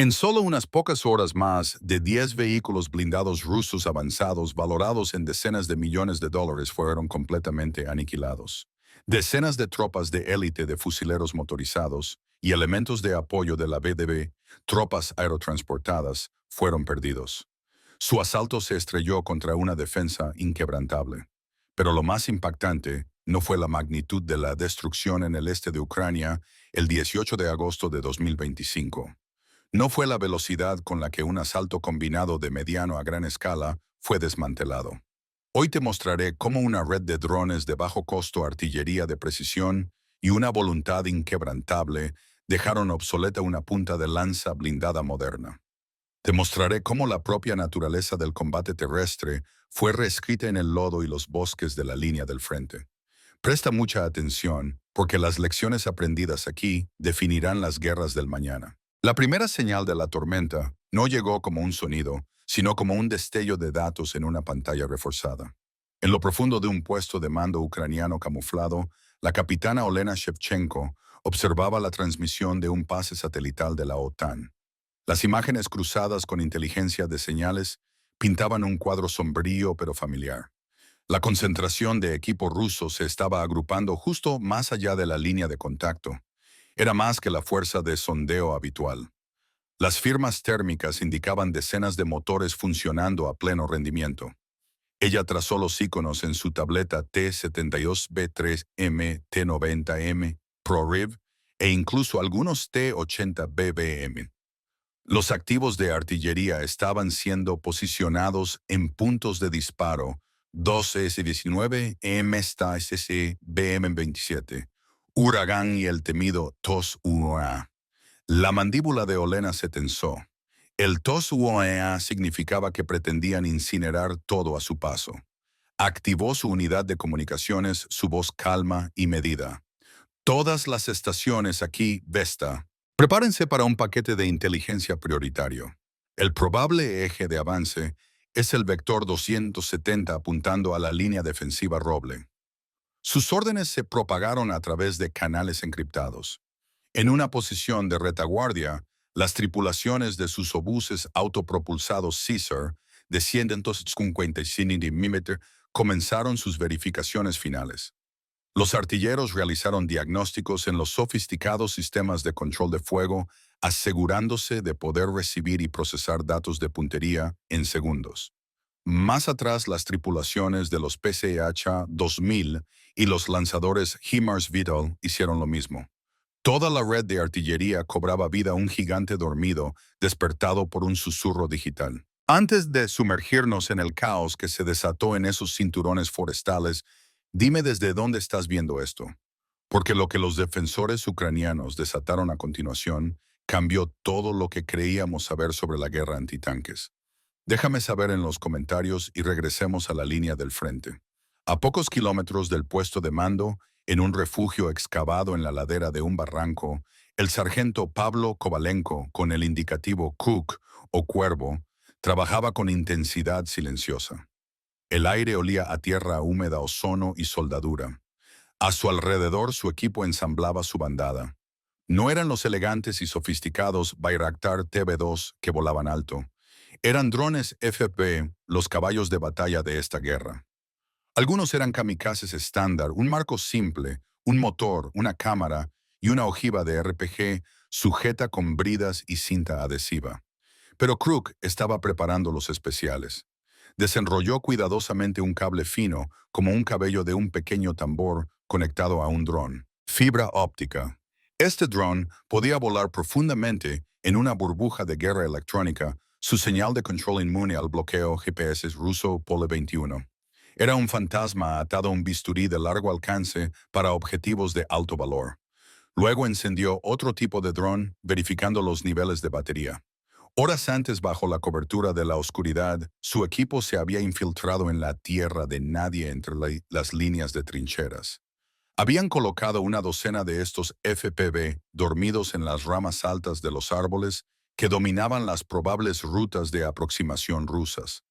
En solo unas pocas horas más, de 10 vehículos blindados rusos avanzados valorados en decenas de millones de dólares fueron completamente aniquilados. Decenas de tropas de élite de fusileros motorizados y elementos de apoyo de la VDB, tropas aerotransportadas, fueron perdidos. Su asalto se estrelló contra una defensa inquebrantable. Pero lo más impactante no fue la magnitud de la destrucción en el este de Ucrania el 18 de agosto de 2025. No fue la velocidad con la que un asalto combinado de mediano a gran escala fue desmantelado. Hoy te mostraré cómo una red de drones de bajo costo, artillería de precisión y una voluntad inquebrantable dejaron obsoleta una punta de lanza blindada moderna. Te mostraré cómo la propia naturaleza del combate terrestre fue reescrita en el lodo y los bosques de la línea del frente. Presta mucha atención, porque las lecciones aprendidas aquí definirán las guerras del mañana. La primera señal de la tormenta no llegó como un sonido, sino como un destello de datos en una pantalla reforzada. En lo profundo de un puesto de mando ucraniano camuflado, la capitana Olena Shevchenko observaba la transmisión de un pase satelital de la OTAN. Las imágenes cruzadas con inteligencia de señales pintaban un cuadro sombrío pero familiar. La concentración de equipo ruso se estaba agrupando justo más allá de la línea de contacto. Era más que la fuerza de sondeo habitual. Las firmas térmicas indicaban decenas de motores funcionando a pleno rendimiento. Ella trazó los iconos en su tableta T-72B3M, T-90M, ProRiv e incluso algunos T-80BBM. Los activos de artillería estaban siendo posicionados en puntos de disparo 2S-19, EMSTA-SC, BM-27, Huracán y el temido TOS-UA. La mandíbula de Olena se tensó. El TOS-UA significaba que pretendían incinerar todo a su paso. Activó su unidad de comunicaciones, su voz calma y medida. Todas las estaciones aquí, Vesta. Prepárense para un paquete de inteligencia prioritario. El probable eje de avance es el vector 270 apuntando a la línea defensiva Roble. Sus órdenes se propagaron a través de canales encriptados. En una posición de retaguardia, las tripulaciones de sus obuses autopropulsados Caesar de 155 mm comenzaron sus verificaciones finales. Los artilleros realizaron diagnósticos en los sofisticados sistemas de control de fuego, asegurándose de poder recibir y procesar datos de puntería en segundos. Más atrás, las tripulaciones de los PCH-2000 y los lanzadores HIMARS-Vital hicieron lo mismo. Toda la red de artillería cobraba vida a un gigante dormido, despertado por un susurro digital. Antes de sumergirnos en el caos que se desató en esos cinturones forestales, dime desde dónde estás viendo esto, porque lo que los defensores ucranianos desataron a continuación cambió todo lo que creíamos saber sobre la guerra antitanques. Déjame saber en los comentarios y regresemos a la línea del frente. A pocos kilómetros del puesto de mando, en un refugio excavado en la ladera de un barranco, el sargento Pablo Kovalenko, con el indicativo Cook o Cuervo, trabajaba con intensidad silenciosa. El aire olía a tierra húmeda, ozono y soldadura. A su alrededor su equipo ensamblaba su bandada. No eran los elegantes y sofisticados Bayraktar TB2 que volaban alto. Eran drones FP, los caballos de batalla de esta guerra. Algunos eran kamikazes estándar, un marco simple, un motor, una cámara y una ojiva de RPG sujeta con bridas y cinta adhesiva. Pero Crook estaba preparando los especiales. Desenrolló cuidadosamente un cable fino, como un cabello de un pequeño tambor conectado a un dron. Fibra óptica. Este dron podía volar profundamente en una burbuja de guerra electrónica, su señal de control inmune al bloqueo GPS ruso Pole 21. Era un fantasma atado a un bisturí de largo alcance para objetivos de alto valor. Luego encendió otro tipo de dron, verificando los niveles de batería. Horas antes, bajo la cobertura de la oscuridad, su equipo se había infiltrado en la tierra de nadie entre las líneas de trincheras. Habían colocado una docena de estos FPV dormidos en las ramas altas de los árboles que dominaban las probables rutas de aproximación rusas.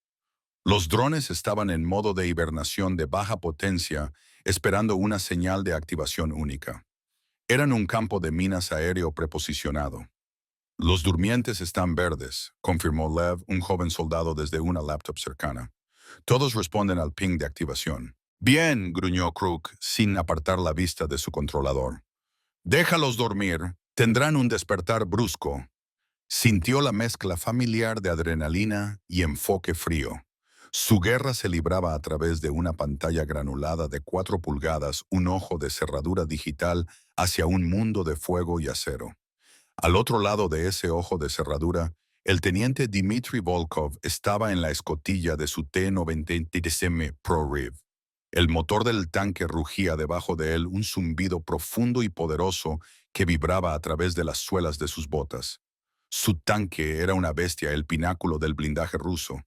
Los drones estaban en modo de hibernación de baja potencia, esperando una señal de activación única. Eran un campo de minas aéreo preposicionado. Los durmientes están verdes, confirmó Lev, un joven soldado desde una laptop cercana. Todos responden al ping de activación. Bien, gruñó Crook, sin apartar la vista de su controlador. Déjalos dormir. Tendrán un despertar brusco. Sintió la mezcla familiar de adrenalina y enfoque frío. Su guerra se libraba a través de una pantalla granulada de 4 pulgadas, un ojo de cerradura digital hacia un mundo de fuego y acero. Al otro lado de ese ojo de cerradura, el teniente Dmitry Volkov estaba en la escotilla de su T-90M ProRiv. El motor del tanque rugía debajo de él, un zumbido profundo y poderoso que vibraba a través de las suelas de sus botas. Su tanque era una bestia, el pináculo del blindaje ruso.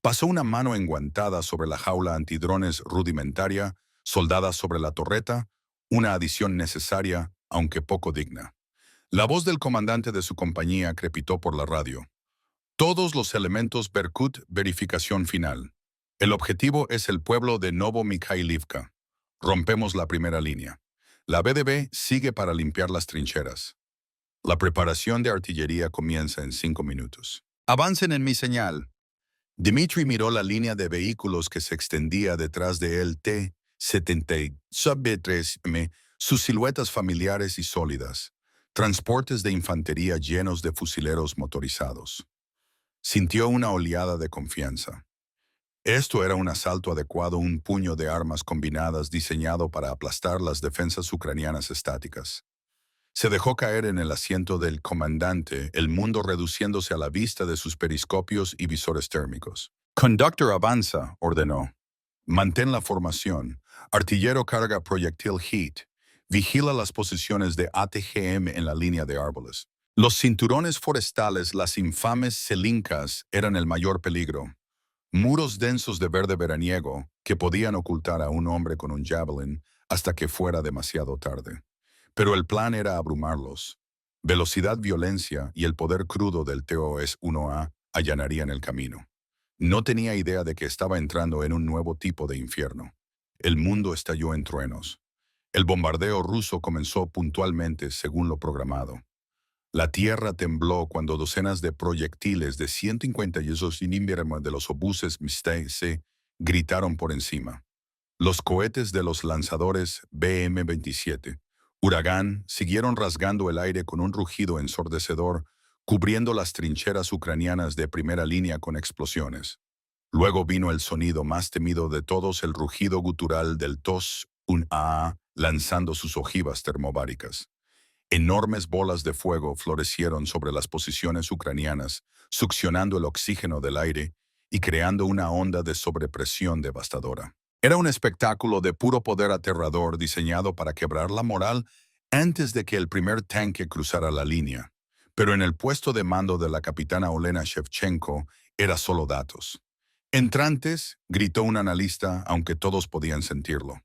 Pasó una mano enguantada sobre la jaula antidrones rudimentaria, soldada sobre la torreta, una adición necesaria, aunque poco digna. La voz del comandante de su compañía crepitó por la radio. Todos los elementos Berkut, verificación final. El objetivo es el pueblo de Novomikhailivka. Rompemos la primera línea. La BDB sigue para limpiar las trincheras. La preparación de artillería comienza en 5 minutos. Avancen en mi señal. Dmitry miró la línea de vehículos que se extendía detrás de él T-70 Sub-3M, sus siluetas familiares y sólidas. Transportes de infantería llenos de fusileros motorizados. Sintió una oleada de confianza. Esto era un asalto adecuado, un puño de armas combinadas diseñado para aplastar las defensas ucranianas estáticas. Se dejó caer en el asiento del comandante, el mundo reduciéndose a la vista de sus periscopios y visores térmicos. Conductor avanza, ordenó. Mantén la formación. Artillero carga proyectil HEAT. Vigila las posiciones de ATGM en la línea de árboles. Los cinturones forestales, las infames selincas, eran el mayor peligro. Muros densos de verde veraniego que podían ocultar a un hombre con un javelin hasta que fuera demasiado tarde. Pero el plan era abrumarlos. Velocidad, violencia y el poder crudo del TOS-1A allanarían el camino. No tenía idea de que estaba entrando en un nuevo tipo de infierno. El mundo estalló en truenos. El bombardeo ruso comenzó puntualmente según lo programado. La tierra tembló cuando docenas de proyectiles de 152 mm de los obuses MST-C gritaron por encima. Los cohetes de los lanzadores BM-27 Huracán siguieron rasgando el aire con un rugido ensordecedor, cubriendo las trincheras ucranianas de primera línea con explosiones. Luego vino el sonido más temido de todos, el rugido gutural del TOS-1A lanzando sus ojivas termobáricas. Enormes bolas de fuego florecieron sobre las posiciones ucranianas, succionando el oxígeno del aire y creando una onda de sobrepresión devastadora. Era un espectáculo de puro poder aterrador diseñado para quebrar la moral antes de que el primer tanque cruzara la línea. Pero en el puesto de mando de la capitana Olena Shevchenko era solo datos. Entrantes, gritó un analista, aunque todos podían sentirlo.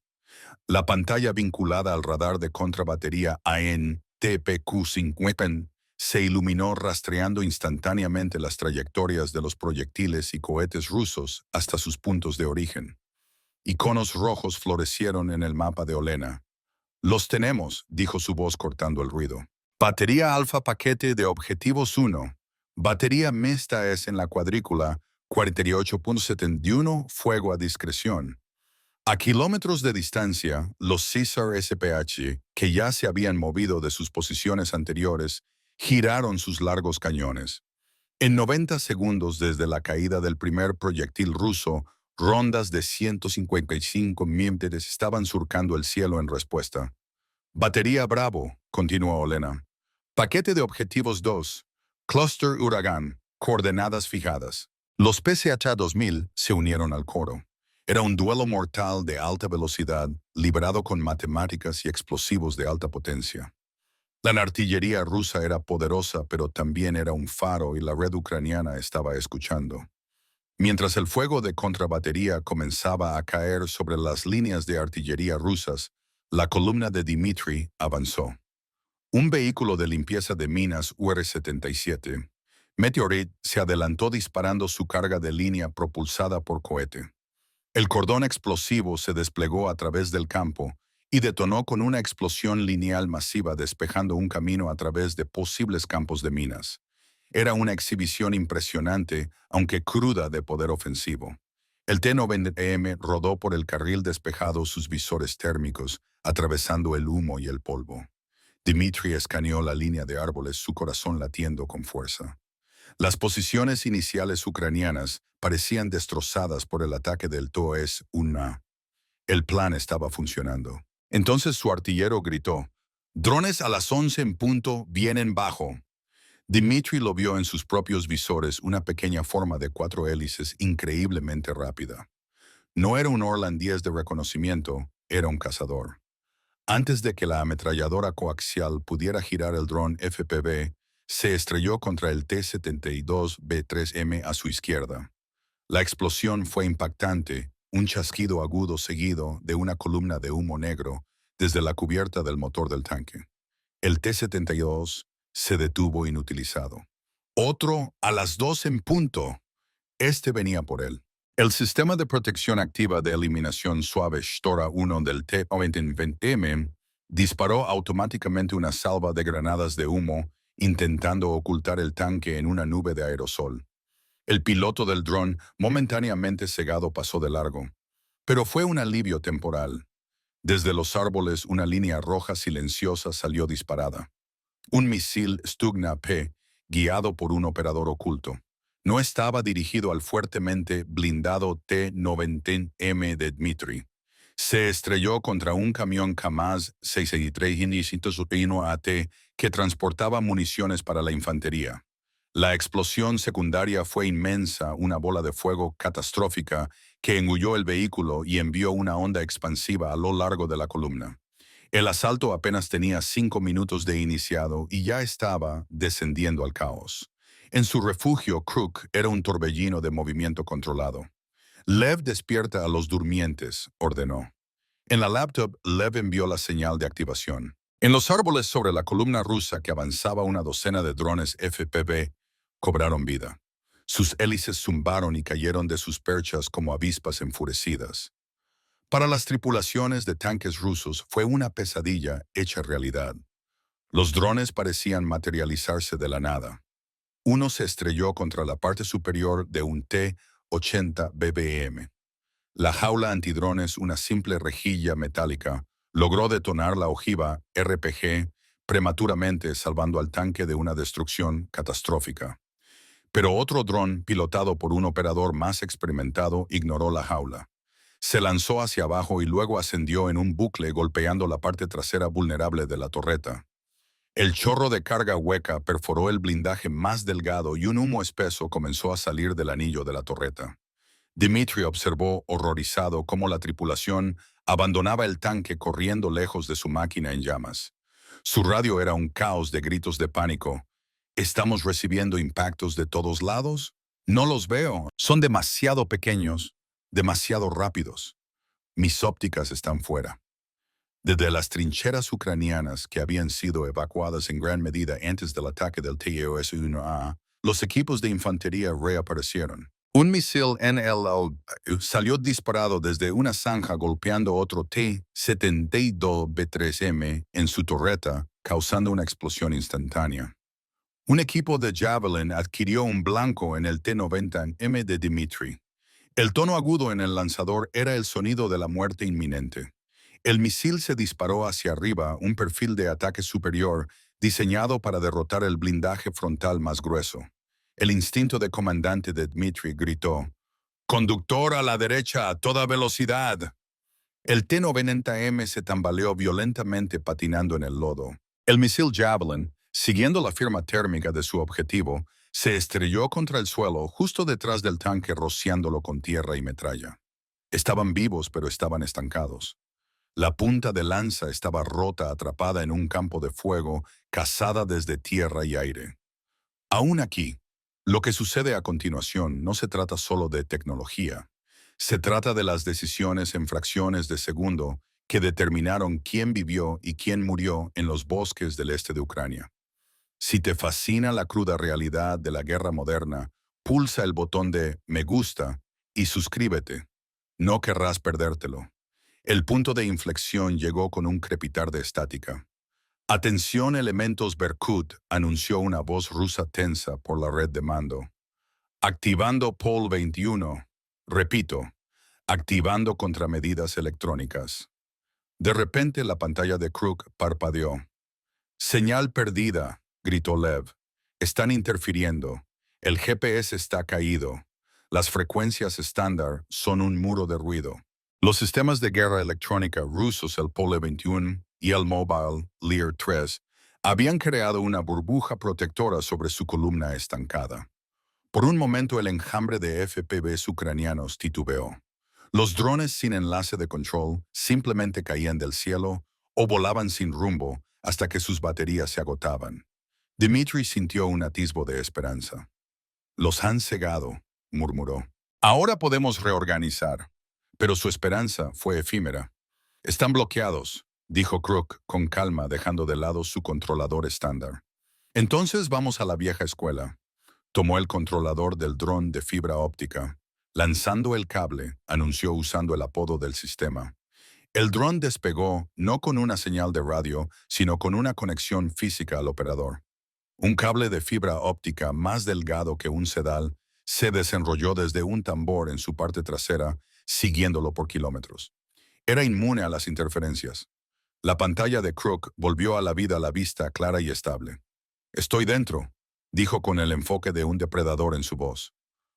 La pantalla vinculada al radar de contrabatería AN TPQ-50 se iluminó rastreando instantáneamente las trayectorias de los proyectiles y cohetes rusos hasta sus puntos de origen. Iconos rojos florecieron en el mapa de Olena. «Los tenemos», dijo su voz cortando el ruido. «Batería alfa paquete de objetivos 1. Batería mixta es en la cuadrícula 48.71, fuego a discreción». A kilómetros de distancia, los Caesar SPH, que ya se habían movido de sus posiciones anteriores, giraron sus largos cañones. En 90 segundos desde la caída del primer proyectil ruso, rondas de 155 mm estaban surcando el cielo en respuesta. «Batería Bravo», continuó Olena. «Paquete de objetivos 2. Cluster Huracán. Coordenadas fijadas». Los PCH-2000 se unieron al coro. Era un duelo mortal de alta velocidad, librado con matemáticas y explosivos de alta potencia. La artillería rusa era poderosa, pero también era un faro y la red ucraniana estaba escuchando. Mientras el fuego de contrabatería comenzaba a caer sobre las líneas de artillería rusas, la columna de Dmitry avanzó. Un vehículo de limpieza de minas UR-77, Meteorit, se adelantó disparando su carga de línea propulsada por cohete. El cordón explosivo se desplegó a través del campo y detonó con una explosión lineal masiva despejando un camino a través de posibles campos de minas. Era una exhibición impresionante, aunque cruda de poder ofensivo. El T-90M rodó por el carril despejado sus visores térmicos, atravesando el humo y el polvo. Dmitri escaneó la línea de árboles, su corazón latiendo con fuerza. Las posiciones iniciales ucranianas parecían destrozadas por el ataque del TOS-1. El plan estaba funcionando. Entonces su artillero gritó: «Drones a las 11 en punto, vienen bajo». Dmitri lo vio en sus propios visores, una pequeña forma de 4 hélices increíblemente rápida. No era un Orlan 10 de reconocimiento, era un cazador. Antes de que la ametralladora coaxial pudiera girar el dron FPV, se estrelló contra el T-72B3M a su izquierda. La explosión fue impactante, un chasquido agudo seguido de una columna de humo negro desde la cubierta del motor del tanque. El T-72 se detuvo inutilizado. Otro a las 2 en punto. Este venía por él. El sistema de protección activa de eliminación suave Stora 1 del T-90M disparó automáticamente una salva de granadas de humo, intentando ocultar el tanque en una nube de aerosol. El piloto del dron, momentáneamente cegado, pasó de largo. Pero fue un alivio temporal. Desde los árboles, una línea roja silenciosa salió disparada. Un misil Stugna P, guiado por un operador oculto. No estaba dirigido al fuertemente blindado T-90M de Dmitri. Se estrelló contra un camión KAMAZ 663 AT que transportaba municiones para la infantería. La explosión secundaria fue inmensa, una bola de fuego catastrófica que engulló el vehículo y envió una onda expansiva a lo largo de la columna. El asalto apenas tenía 5 minutos de iniciado y ya estaba descendiendo al caos. En su refugio, Crook era un torbellino de movimiento controlado. «Lev, despierta a los durmientes», ordenó. En la laptop, Lev envió la señal de activación. En los árboles sobre la columna rusa que avanzaba una docena de drones FPV, cobraron vida. Sus hélices zumbaron y cayeron de sus perchas como avispas enfurecidas. Para las tripulaciones de tanques rusos fue una pesadilla hecha realidad. Los drones parecían materializarse de la nada. Uno se estrelló contra la parte superior de un T-80 BBM. La jaula antidrones, una simple rejilla metálica, logró detonar la ojiva RPG prematuramente, salvando al tanque de una destrucción catastrófica. Pero otro dron, pilotado por un operador más experimentado, ignoró la jaula. Se lanzó hacia abajo y luego ascendió en un bucle golpeando la parte trasera vulnerable de la torreta. El chorro de carga hueca perforó el blindaje más delgado y un humo espeso comenzó a salir del anillo de la torreta. Dmitri observó horrorizado cómo la tripulación abandonaba el tanque corriendo lejos de su máquina en llamas. Su radio era un caos de gritos de pánico. «¿Estamos recibiendo impactos de todos lados? No los veo. Son demasiado pequeños, demasiado rápidos. Mis ópticas están fuera». Desde las trincheras ucranianas que habían sido evacuadas en gran medida antes del ataque del TOS-1A, los equipos de infantería reaparecieron. Un misil NLL salió disparado desde una zanja golpeando otro T-72B3M en su torreta, causando una explosión instantánea. Un equipo de Javelin adquirió un blanco en el T-90M de Dmitri. El tono agudo en el lanzador era el sonido de la muerte inminente. El misil se disparó hacia arriba, un perfil de ataque superior diseñado para derrotar el blindaje frontal más grueso. El instinto de comandante de Dmitri gritó: «Conductor a la derecha a toda velocidad». El T-90M se tambaleó violentamente patinando en el lodo. El misil Javelin, siguiendo la firma térmica de su objetivo, se estrelló contra el suelo justo detrás del tanque rociándolo con tierra y metralla. Estaban vivos pero estaban estancados. La punta de lanza estaba rota, atrapada en un campo de fuego, cazada desde tierra y aire. Aún aquí, lo que sucede a continuación no se trata solo de tecnología. Se trata de las decisiones en fracciones de segundo que determinaron quién vivió y quién murió en los bosques del este de Ucrania. Si te fascina la cruda realidad de la guerra moderna, pulsa el botón de «Me gusta» y suscríbete. No querrás perdértelo. El punto de inflexión llegó con un crepitar de estática. Atención elementos Berkut, anunció una voz rusa tensa por la red de mando. Activando Pol 21. Repito, activando contramedidas electrónicas. De repente la pantalla de Crook parpadeó. Señal perdida, gritó Lev. Están interfiriendo. El GPS está caído. Las frecuencias estándar son un muro de ruido. Los sistemas de guerra electrónica rusos, el Pole 21 y el Mobile Lear 3, habían creado una burbuja protectora sobre su columna estancada. Por un momento el enjambre de FPVs ucranianos titubeó. Los drones sin enlace de control simplemente caían del cielo o volaban sin rumbo hasta que sus baterías se agotaban. Dmitry sintió un atisbo de esperanza. Los han cegado, murmuró. Ahora podemos reorganizar. Pero su esperanza fue efímera. Están bloqueados, dijo Crook con calma, dejando de lado su controlador estándar. Entonces vamos a la vieja escuela. Tomó el controlador del dron de fibra óptica. Lanzando el cable, anunció usando el apodo del sistema. El dron despegó no con una señal de radio, sino con una conexión física al operador. Un cable de fibra óptica más delgado que un sedal se desenrolló desde un tambor en su parte trasera, siguiéndolo por kilómetros. Era inmune a las interferencias. La pantalla de Crook volvió a la vida a la vista clara y estable. «Estoy dentro», dijo con el enfoque de un depredador en su voz.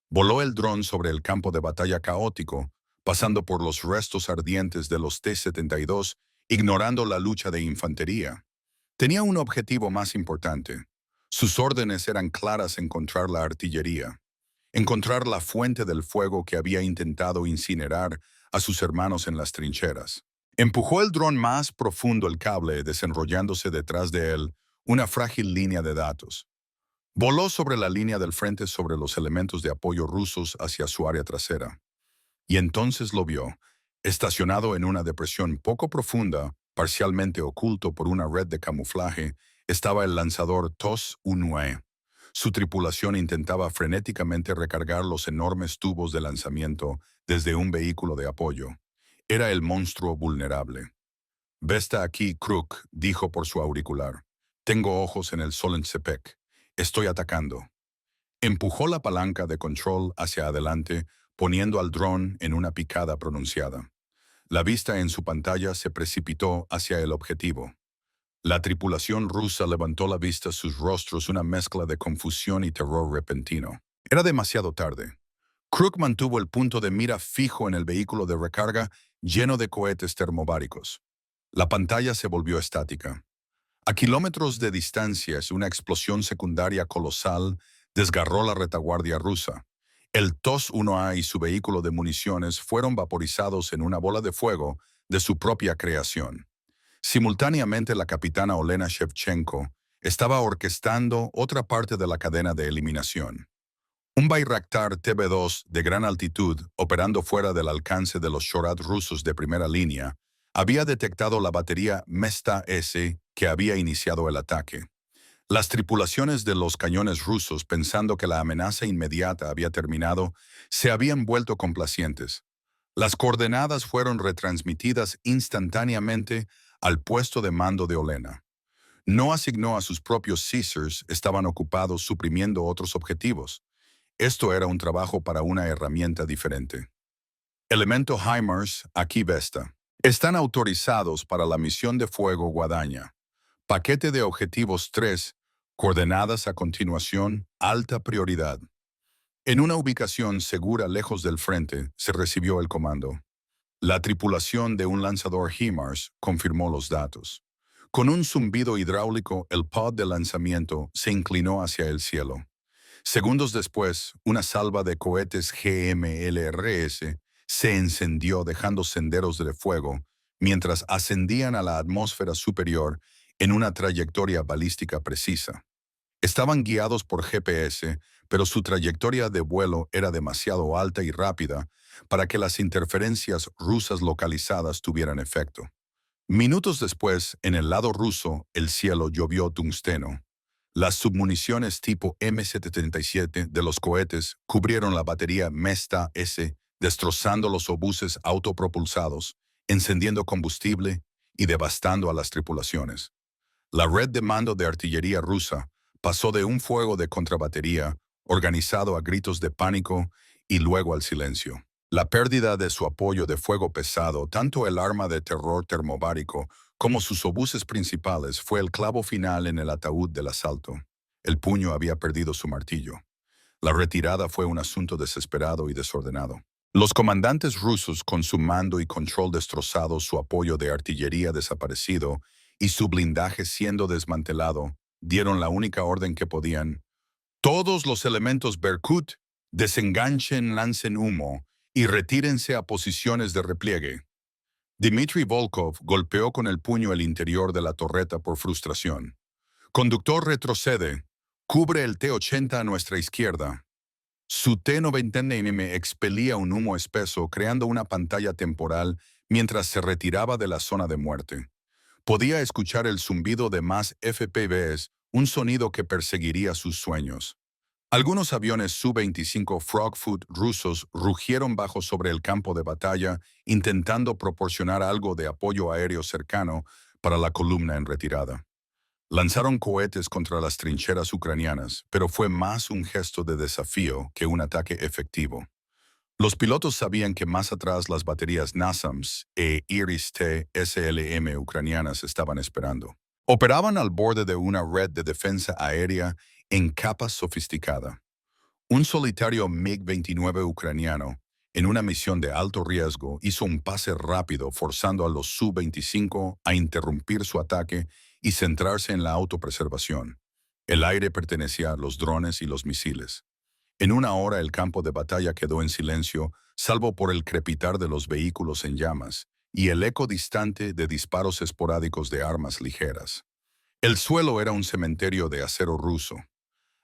Voló el dron sobre el campo de batalla caótico, pasando por los restos ardientes de los T-72, ignorando la lucha de infantería. Tenía un objetivo más importante. Sus órdenes eran claras: encontrar la artillería, encontrar la fuente del fuego que había intentado incinerar a sus hermanos en las trincheras. Empujó el dron más profundo el cable, desenrollándose detrás de él una frágil línea de datos. Voló sobre la línea del frente sobre los elementos de apoyo rusos hacia su área trasera. Y entonces lo vio, estacionado en una depresión poco profunda, parcialmente oculto por una red de camuflaje, estaba el lanzador TOS-1E. Su tripulación intentaba frenéticamente recargar los enormes tubos de lanzamiento desde un vehículo de apoyo. Era el monstruo vulnerable. «Vesta aquí, Crook», dijo por su auricular. «Tengo ojos en el Solensepec. Estoy atacando». Empujó la palanca de control hacia adelante, poniendo al dron en una picada pronunciada. La vista en su pantalla se precipitó hacia el objetivo. La tripulación rusa levantó la vista, sus rostros una mezcla de confusión y terror repentino. Era demasiado tarde. Crook mantuvo el punto de mira fijo en el vehículo de recarga lleno de cohetes termobáricos. La pantalla se volvió estática. A kilómetros de distancia, una explosión secundaria colosal desgarró la retaguardia rusa. El TOS-1A y su vehículo de municiones fueron vaporizados en una bola de fuego de su propia creación. Simultáneamente, la capitana Olena Shevchenko estaba orquestando otra parte de la cadena de eliminación. Un Bayraktar TB2 de gran altitud, operando fuera del alcance de los Shorad rusos de primera línea, había detectado la batería Mesta-S que había iniciado el ataque. Las tripulaciones de los cañones rusos, pensando que la amenaza inmediata había terminado, se habían vuelto complacientes. Las coordenadas fueron retransmitidas instantáneamente al puesto de mando de Olena. No asignó a sus propios Caesars, estaban ocupados suprimiendo otros objetivos. Esto era un trabajo para una herramienta diferente. Elemento HIMARS, aquí Vesta. Están autorizados para la misión de fuego Guadaña. Paquete de objetivos 3, coordenadas a continuación, alta prioridad. En una ubicación segura lejos del frente, se recibió el comando. La tripulación de un lanzador HIMARS confirmó los datos. Con un zumbido hidráulico, el pod de lanzamiento se inclinó hacia el cielo. Segundos después, una salva de cohetes GMLRS se encendió dejando senderos de fuego mientras ascendían a la atmósfera superior en una trayectoria balística precisa. Estaban guiados por GPS, pero su trayectoria de vuelo era demasiado alta y rápida para que las interferencias rusas localizadas tuvieran efecto. Minutos después, en el lado ruso, el cielo llovió tungsteno. Las submuniciones tipo M737 de los cohetes cubrieron la batería Mesta-S, destrozando los obuses autopropulsados, encendiendo combustible y devastando a las tripulaciones. La red de mando de artillería rusa pasó de un fuego de contrabatería organizado a gritos de pánico y luego al silencio. La pérdida de su apoyo de fuego pesado, tanto el arma de terror termobárico como sus obuses principales, fue el clavo final en el ataúd del asalto. El puño había perdido su martillo. La retirada fue un asunto desesperado y desordenado. Los comandantes rusos, con su mando y control destrozados, su apoyo de artillería desaparecido y su blindaje siendo desmantelado, dieron la única orden que podían. Todos los elementos Berkut desenganchen, lancen humo y retírense a posiciones de repliegue. Dmitry Volkov golpeó con el puño el interior de la torreta por frustración. Conductor retrocede. Cubre el T-80 a nuestra izquierda. Su T-90M expelía un humo espeso, creando una pantalla temporal mientras se retiraba de la zona de muerte. Podía escuchar el zumbido de más FPVs, un sonido que perseguiría sus sueños. Algunos aviones Su-25 Frogfoot rusos rugieron bajo sobre el campo de batalla, intentando proporcionar algo de apoyo aéreo cercano para la columna en retirada. Lanzaron cohetes contra las trincheras ucranianas, pero fue más un gesto de desafío que un ataque efectivo. Los pilotos sabían que más atrás las baterías NASAMS e Iris-T SLM ucranianas estaban esperando. Operaban al borde de una red de defensa aérea en capa sofisticada. Un solitario MiG-29 ucraniano, en una misión de alto riesgo, hizo un pase rápido forzando a los Su-25 a interrumpir su ataque y centrarse en la autopreservación. El aire pertenecía a los drones y los misiles. En una hora el campo de batalla quedó en silencio, salvo por el crepitar de los vehículos en llamas y el eco distante de disparos esporádicos de armas ligeras. El suelo era un cementerio de acero ruso.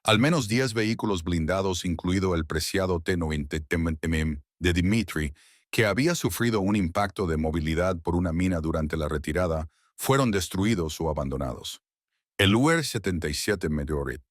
Al menos 10 vehículos blindados, incluido el preciado T-90M de Dmitry, que había sufrido un impacto de movilidad por una mina durante la retirada, fueron destruidos o abandonados. El UR-77 Meteorit,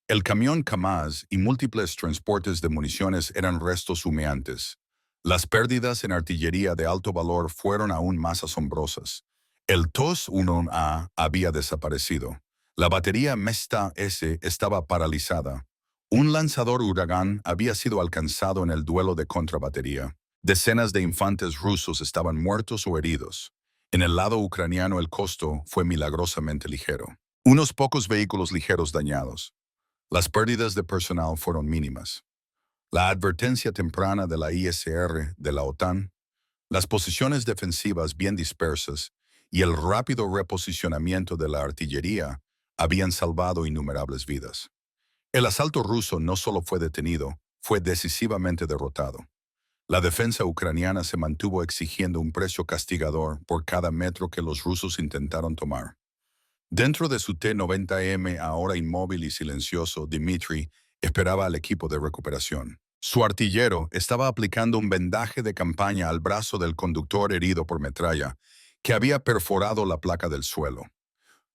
el camión KAMAZ y múltiples transportes de municiones eran restos humeantes. Las pérdidas en artillería de alto valor fueron aún más asombrosas. El TOS-1A había desaparecido. La batería Mesta-S estaba paralizada. Un lanzador Uragán había sido alcanzado en el duelo de contrabatería. Decenas de infantes rusos estaban muertos o heridos. En el lado ucraniano el costo fue milagrosamente ligero. Unos pocos vehículos ligeros dañados. Las pérdidas de personal fueron mínimas. La advertencia temprana de la ISR de la OTAN, las posiciones defensivas bien dispersas y el rápido reposicionamiento de la artillería habían salvado innumerables vidas. El asalto ruso no solo fue detenido, fue decisivamente derrotado. La defensa ucraniana se mantuvo exigiendo un precio castigador por cada metro que los rusos intentaron tomar. Dentro de su T-90M, ahora inmóvil y silencioso, Dmitry esperaba al equipo de recuperación. Su artillero estaba aplicando un vendaje de campaña al brazo del conductor herido por metralla, que había perforado la placa del suelo.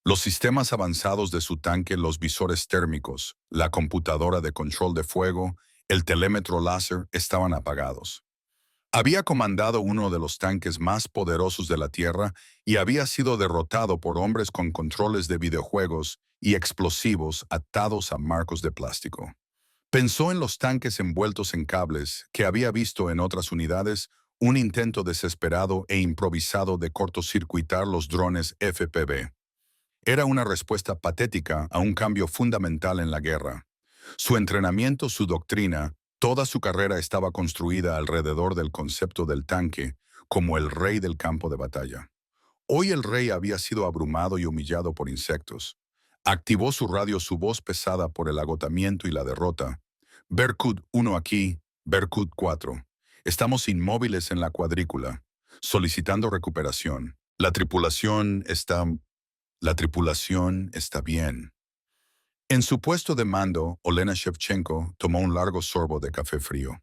Los sistemas avanzados de su tanque, los visores térmicos, la computadora de control de fuego, el telémetro láser estaban apagados. Había comandado uno de los tanques más poderosos de la Tierra y había sido derrotado por hombres con controles de videojuegos y explosivos atados a marcos de plástico. Pensó en los tanques envueltos en cables que había visto en otras unidades, un intento desesperado e improvisado de cortocircuitar los drones FPV. Era una respuesta patética a un cambio fundamental en la guerra. Su entrenamiento, su doctrina, toda su carrera estaba construida alrededor del concepto del tanque como el rey del campo de batalla. Hoy el rey había sido abrumado y humillado por insectos. Activó su radio, su voz pesada por el agotamiento y la derrota. Berkut 1 aquí, Berkut 4. Estamos inmóviles en la cuadrícula, solicitando recuperación. La tripulación está bien. En su puesto de mando, Olena Shevchenko tomó un largo sorbo de café frío.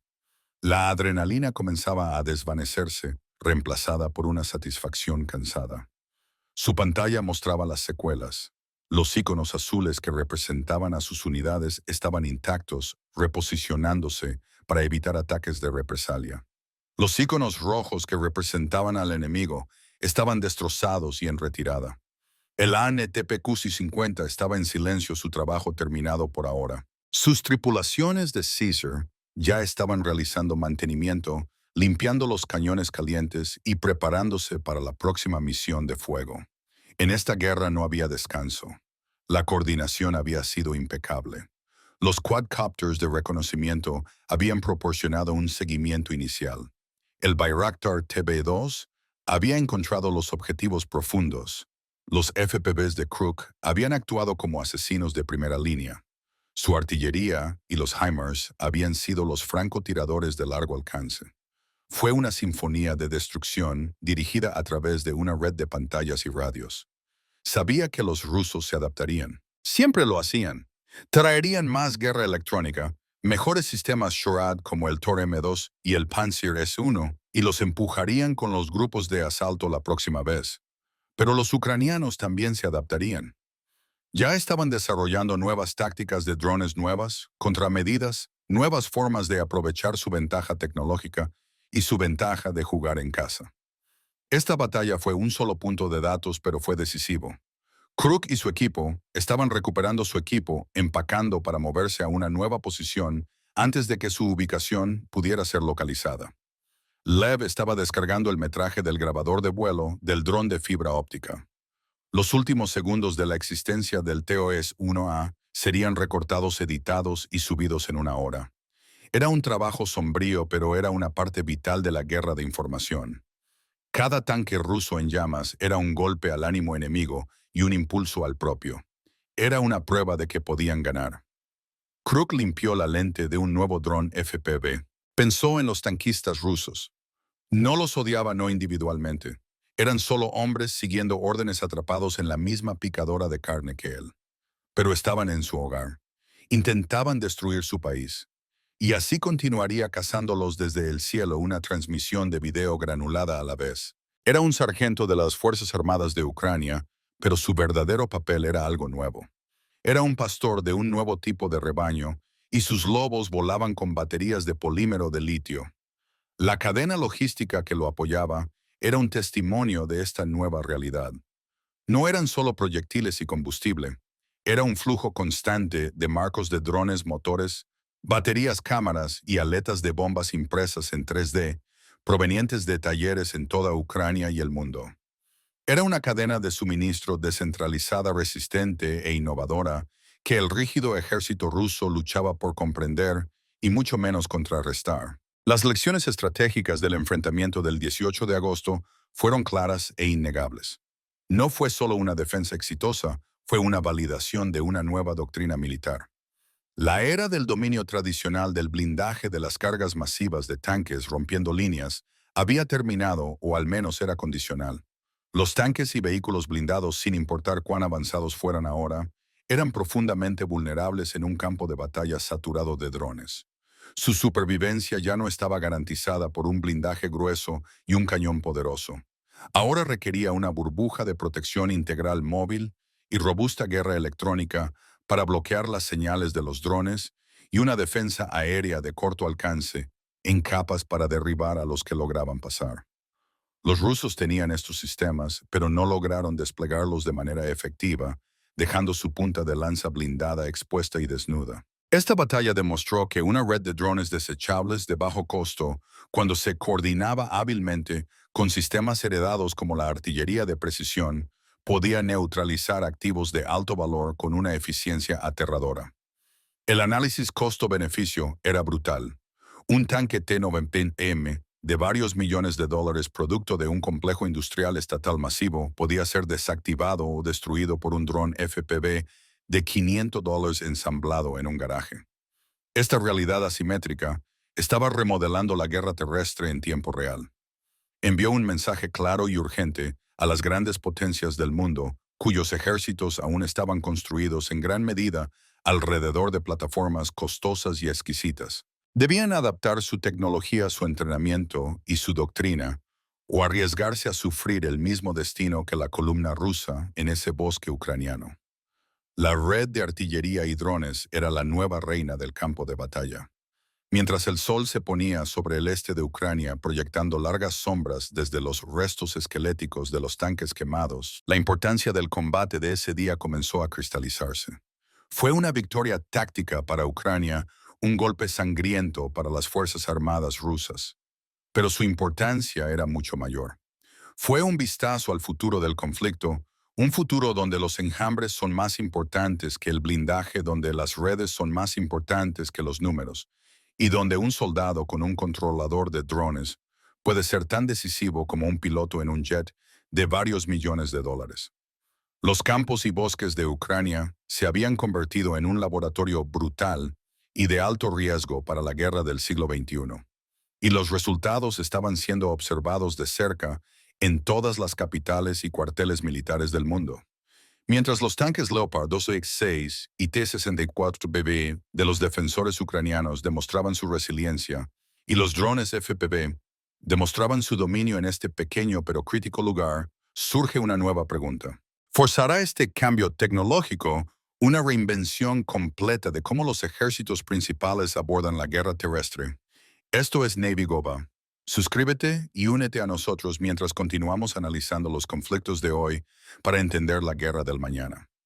La adrenalina comenzaba a desvanecerse, reemplazada por una satisfacción cansada. Su pantalla mostraba las secuelas. Los iconos azules que representaban a sus unidades estaban intactos, reposicionándose para evitar ataques de represalia. Los iconos rojos que representaban al enemigo estaban destrozados y en retirada. El ANTPQ-50 estaba en silencio, su trabajo terminado por ahora. Sus tripulaciones de Caesar ya estaban realizando mantenimiento, limpiando los cañones calientes y preparándose para la próxima misión de fuego. En esta guerra no había descanso. La coordinación había sido impecable. Los quadcopters de reconocimiento habían proporcionado un seguimiento inicial. El Bayraktar TB-2 había encontrado los objetivos profundos. Los FPVs de Crook habían actuado como asesinos de primera línea. Su artillería y los HIMARS habían sido los francotiradores de largo alcance. Fue una sinfonía de destrucción dirigida a través de una red de pantallas y radios. Sabía que los rusos se adaptarían. Siempre lo hacían. Traerían más guerra electrónica, mejores sistemas SHORAD como el Tor M2 y el Pantsir S-1, y los empujarían con los grupos de asalto la próxima vez. Pero los ucranianos también se adaptarían. Ya estaban desarrollando nuevas tácticas de drones nuevas, contramedidas, nuevas formas de aprovechar su ventaja tecnológica y su ventaja de jugar en casa. Esta batalla fue un solo punto de datos, pero fue decisivo. Crook y su equipo estaban recuperando su equipo, empacando para moverse a una nueva posición antes de que su ubicación pudiera ser localizada. Lev estaba descargando el metraje del grabador de vuelo del dron de fibra óptica. Los últimos segundos de la existencia del TOS-1A serían recortados, editados y subidos en una hora. Era un trabajo sombrío, pero era una parte vital de la guerra de información. Cada tanque ruso en llamas era un golpe al ánimo enemigo y un impulso al propio. Era una prueba de que podían ganar. Crook limpió la lente de un nuevo dron FPV. Pensó en los tanquistas rusos. No los odiaba, no individualmente. Eran solo hombres siguiendo órdenes, atrapados en la misma picadora de carne que él. Pero estaban en su hogar. Intentaban destruir su país. Y así continuaría cazándolos desde el cielo, una transmisión de video granulada a la vez. Era un sargento de las Fuerzas Armadas de Ucrania, pero su verdadero papel era algo nuevo. Era un pastor de un nuevo tipo de rebaño, y sus lobos volaban con baterías de polímero de litio. La cadena logística que lo apoyaba era un testimonio de esta nueva realidad. No eran solo proyectiles y combustible. Era un flujo constante de marcos de drones, motores, baterías, cámaras y aletas de bombas impresas en 3D, provenientes de talleres en toda Ucrania y el mundo. Era una cadena de suministro descentralizada, resistente e innovadora que el rígido ejército ruso luchaba por comprender y mucho menos contrarrestar. Las lecciones estratégicas del enfrentamiento del 18 de agosto fueron claras e innegables. No fue solo una defensa exitosa, fue una validación de una nueva doctrina militar. La era del dominio tradicional del blindaje de las cargas masivas de tanques rompiendo líneas había terminado, o al menos era condicional. Los tanques y vehículos blindados, sin importar cuán avanzados fueran ahora, eran profundamente vulnerables en un campo de batalla saturado de drones. Su supervivencia ya no estaba garantizada por un blindaje grueso y un cañón poderoso. Ahora requería una burbuja de protección integral móvil y robusta guerra electrónica para bloquear las señales de los drones y una defensa aérea de corto alcance en capas para derribar a los que lograban pasar. Los rusos tenían estos sistemas, pero no lograron desplegarlos de manera efectiva, dejando su punta de lanza blindada, expuesta y desnuda. Esta batalla demostró que una red de drones desechables de bajo costo, cuando se coordinaba hábilmente con sistemas heredados como la artillería de precisión, podía neutralizar activos de alto valor con una eficiencia aterradora. El análisis costo-beneficio era brutal. Un tanque T-90M de varios millones de dólares, producto de un complejo industrial estatal masivo, podía ser desactivado o destruido por un dron FPV de $500 ensamblado en un garaje. Esta realidad asimétrica estaba remodelando la guerra terrestre en tiempo real. Envió un mensaje claro y urgente a las grandes potencias del mundo, cuyos ejércitos aún estaban construidos en gran medida alrededor de plataformas costosas y exquisitas. Debían adaptar su tecnología, su entrenamiento y su doctrina, o arriesgarse a sufrir el mismo destino que la columna rusa en ese bosque ucraniano. La red de artillería y drones era la nueva reina del campo de batalla. Mientras el sol se ponía sobre el este de Ucrania, proyectando largas sombras desde los restos esqueléticos de los tanques quemados, la importancia del combate de ese día comenzó a cristalizarse. Fue una victoria táctica para Ucrania, un golpe sangriento para las Fuerzas Armadas rusas, pero su importancia era mucho mayor. Fue un vistazo al futuro del conflicto, un futuro donde los enjambres son más importantes que el blindaje, donde las redes son más importantes que los números, y donde un soldado con un controlador de drones puede ser tan decisivo como un piloto en un jet de varios millones de dólares. Los campos y bosques de Ucrania se habían convertido en un laboratorio brutal y de alto riesgo para la guerra del siglo XXI, y los resultados estaban siendo observados de cerca en todas las capitales y cuarteles militares del mundo. Mientras los tanques Leopard 2X6 y T-64BB de los defensores ucranianos demostraban su resiliencia y los drones FPV demostraban su dominio en este pequeño pero crítico lugar, surge una nueva pregunta. ¿Forzará este cambio tecnológico una reinvención completa de cómo los ejércitos principales abordan la guerra terrestre? Esto es Navy Goba. Suscríbete y únete a nosotros mientras continuamos analizando los conflictos de hoy para entender la guerra del mañana.